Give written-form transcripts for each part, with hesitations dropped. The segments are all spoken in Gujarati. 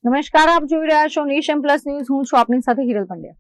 નમસ્કાર, આપ જોઈ રહ્યા છો નેશન પ્લસ ન્યૂઝ. હું છું આપની સાથે હિરલ પંડ્યા.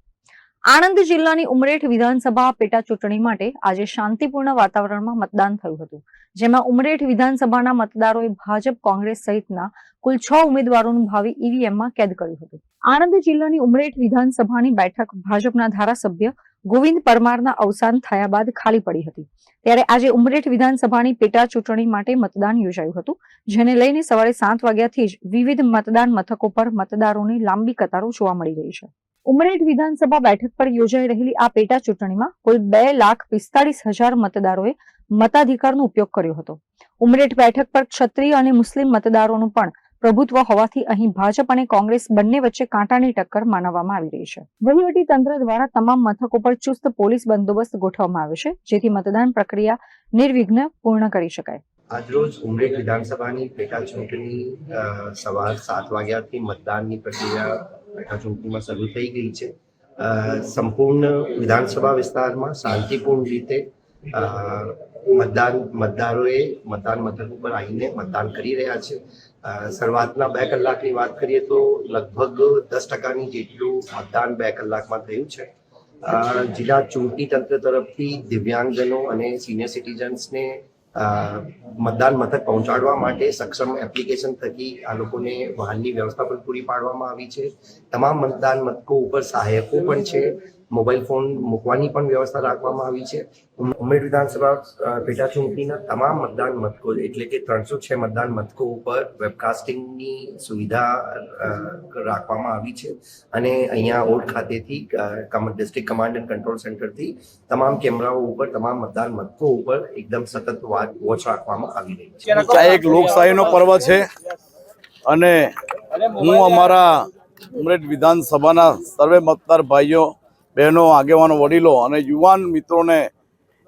આણંદ જિલ્લાની ઉમરેઠ વિધાનસભા પેટા ચૂંટણી માટે આજે શાંતિપૂર્ણ વાતાવરણમાં મતદાન થયું હતું, જેમાં ઉમરેઠ વિધાનસભાના મતદારોએ ભાજપ, કોંગ્રેસ સહિતના કુલ 6 ઉમેદવારોનું ભાવિ ઈવીએમમાં કેદ કર્યું હતું. આણંદ જિલ્લાની ઉમરેઠ વિધાનસભાની બેઠક ભાજપના ધારાસભ્ય ગોવિંદ પરમારના અવસાન થયા બાદ ખાલી પડી હતી. ત્યારે આજે ઉમરેઠ વિધાનસભાની પેટા ચૂંટણી માટે મતદાન યોજાયું હતું, જેને લઈને સવારે 7 વાગ્યાથી જ વિવિધ મતદાન મથકો પર મતદારોની લાંબી કતારો જોવા મળી રહી છે. ઉમરેઠ વિધાનસભા બેઠક પર યોજાઈ રહેલી આ પેટા ચૂંટણીમાં કુલ 2,45,000 મતદારોએ મતાધિકારનો ઉપયોગ કર્યો હતો. ઉમરેઠ બેઠક પર ક્ષત્રિય અને મુસ્લિમ મતદારોનું પણ પ્રભુત્વ હોવાથી અહીં ભાજપ અને કોંગ્રેસ બંને વચ્ચે કાંટાની ટક્કર માનવામાં આવી રહી છે. વહીવટી તંત્ર દ્વારા તમામ મથકો પર ચુસ્ત પોલીસ બંદોબસ્ત ગોઠવવામાં આવ્યો છે, જેથી મતદાન પ્રક્રિયા નિર્વિઘ્ન પૂર્ણ કરી શકાય. આજરોજ ઉમરેઠ વિધાનસભાની પેટા ચૂંટણી સવાર 7 વાગ્યાથી મતદાનની પ્રક્રિયા પેટા ચૂંટણીમાં શરૂ થઈ ગઈ છે. સંપૂર્ણ વિધાનસભા વિસ્તારમાં શાંતિપૂર્ણ રીતે મતદારોએ મતદાન મથક ઉપર આવીને મતદાન કરી રહ્યા છે. શરૂઆતના 2 કલાકની વાત કરીએ તો લગભગ 10% જેટલું મતદાન 2 કલાકમાં થયું છે. જિલ્લા ચૂંટણી તંત્ર તરફથી દિવ્યાંગજનો અને સિનિયર સિટીઝન્સને મતદાન મથક પહોંચાડવા માટે સક્ષમ એપ્લિકેશન થકી આ લોકોને વાહનની વ્યવસ્થા પણ પૂરી પાડવામાં આવી છે. તમામ મતદાન મથકો ઉપર સહાયકો પણ છે. મોબાઈલ ફોન મૂકવાની પણ વ્યવસ્થા રાખવામાં આવી છે. ઉમરેઠ વિધાનસભા પેટા ચૂંટણીના તમામ મતદાન મથકો એટલે કે 306 મતદાન મથકો ઉપર વેબકાસ્ટિંગની સુવિધા રાખવામાં આવી છે અને અહીંયા ઓડ ખાતેથી ડિસ્ટ્રિક્ટ કમાન્ડ એન્ડ કંટ્રોલ સેન્ટરથી તમામ કેમેરાઓ ઉપર તમામ મતદાન મથકો ઉપર એકદમ સતત વોચ રાખવામાં આવી રહી છે. આ એક લોકશાહીનો પર્વ છે અને હું અમારા ઉમરેઠ વિધાનસભાના સર્વે મતદાર ભાઈઓ, બહેનો, આગેવાનો, વડીલો અને યુવાન મિત્રોને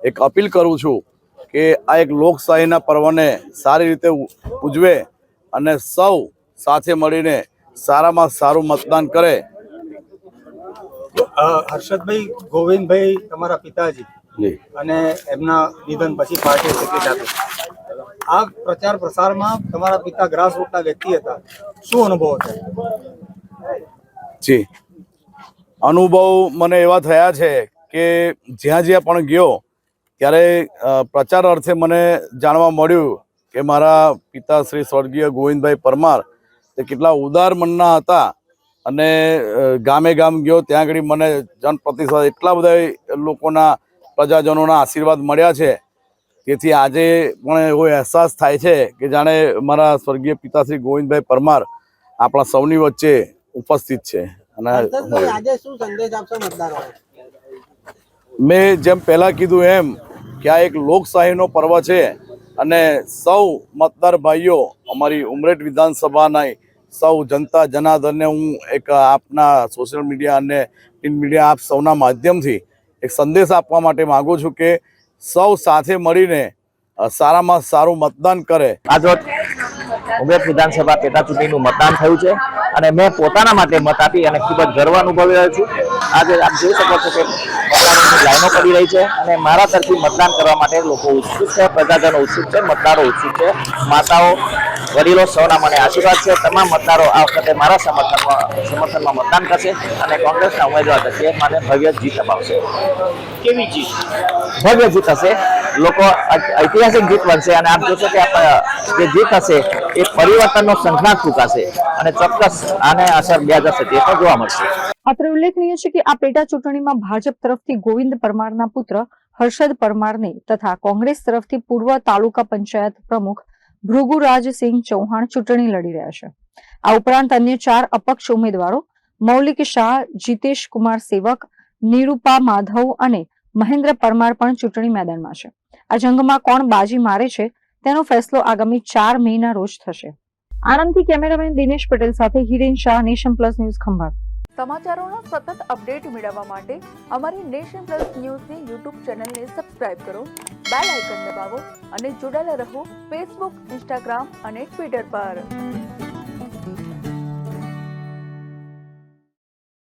એક અપીલ કરું છું કે આ એક લોકશાહીના પર્વને સારી રીતે ઉજવે અને સૌ સાથે મળીને સારામાં સારું મતદાન કરે. હર્ષદભાઈ, ગોવિંદભાઈ તમારા પિતાજી અને એમના નિધન પછી પાર્ટી ટિકિટ આપી. આ પ્રચાર પ્રસારમાં તમારા પિતા ગ્રાસરૂટના વ્યક્તિ હતા, શું અનુભવ થયો? જી, અનુભવ મને એવા થયા છે કે જ્યાં જ્યાં પણ ગયો ત્યારે પ્રચાર અર્થે મને જાણવા મળ્યું કે મારા પિતા શ્રી સ્વર્ગીય ગોવિંદભાઈ પરમાર તે કેટલા ઉદાર મનના હતા અને ગામે ગામ ગયો ત્યાં આગળ મને જનપ્રતિનિધિ એટલા બધા લોકોના પ્રજાજનોના આશીર્વાદ મળ્યા છે. તેથી આજે પણ એવો અહેસાસ થાય છે કે જાણે મારા સ્વર્ગીય પિતા શ્રી ગોવિંદભાઈ પરમાર આપણા સૌની વચ્ચે ઉપસ્થિત છે. અને આજે શું સંદેશ આપશો મતદારોને? મેં જેમ પહેલા કીધું એમ કે આ એક લોકશાહીનો પર્વ છે અને સૌ મતદાર ભાઈઓ, અમારી ઉમરેઠ વિધાનસભાના સૌ જનતા જનાર્દનને હું એક આપના સોશિયલ મીડિયા અને પ્રિન્ટ મીડિયા આપ સૌના માધ્યમથી એક સંદેશ આપવા માટે માગું છું કે સૌ સાથે મળીને સારામાં સારું મતદાન કરે. આજરોજ ઉમરેઠ વિધાનસભા પેટા ચૂંટણીનું મતદાન થયું છે અને મેં પોતાના માટે મત આપી અને ખૂબ જ ગર્વ અનુભવી રહ્યો છું. આજે આપ જોઈ શકો છો કે મતદારોની લાઈનો પડી રહી છે અને મારા તરફથી મતદાન કરવા માટે લોકો ઉત્સુક છે, પ્રજાજનો ઉત્સુક છે, મતદારો ઉત્સુક છે. માતાઓ, વડીલો સૌના મને આશીર્વાદ છે. તમામ મતદારો આ વખતે મારા સમર્થનમાં મતદાન કરશે અને કોંગ્રેસના ઉમેદવાર તરીકે મને ભવ્ય જીત અપાવશે. કેવી જીત? ભવ્ય જીત હશે. લોકો ઐતિહાસિક જીત બનશે અને આપ જોશો કે જે જીત હશે એ પરિવર્તનનો શંખનાદ ફૂંકાશે અને ચોક્કસ આને અસર 2027 પર જોવા મળશે. અત્રે ઉલ્લેખનીય છે કે આ પેટા ચૂંટણીમાં ભાજપ તરફથી ગોવિંદ પરમારના પુત્ર હર્ષદ પરમારને તથા કોંગ્રેસ તરફથી પૂર્વ તાલુકા પંચાયત પ્રમુખ ભૃગુરાજસિંહ ચૌહાણ ચૂંટણી લડી રહ્યા છે. આ ઉપરાંત અન્ય 4 અપક્ષ ઉમેદવારો મૌલિક શાહ, જીતેશ કુમાર સેવક, નિરૂપા માધવ અને મહેન્દ્ર પરમાર પણ ચૂંટણી મેદાનમાં છે. આ જંગમાં કોણ બાજી મારે છે તેનો ફેસલો આગામી 4 મેના રોજ થશે. આણંદથી કેમેરામેન દિનેશ પટેલ સાથે Hiren Shah, nation plus news, Khambhat. સમાચારોનો સતત અપડેટ મેળવવા માટે અમારી નેશન પ્લસ ન્યૂઝની યુટ્યુબ ચેનલને સબસ્ક્રાઇબ કરો, બેલ આઇકન દબાવો અને જોડાયેલા રહો ફેસબુક, ઇન્સ્ટાગ્રામ અને ટ્વિટર પર.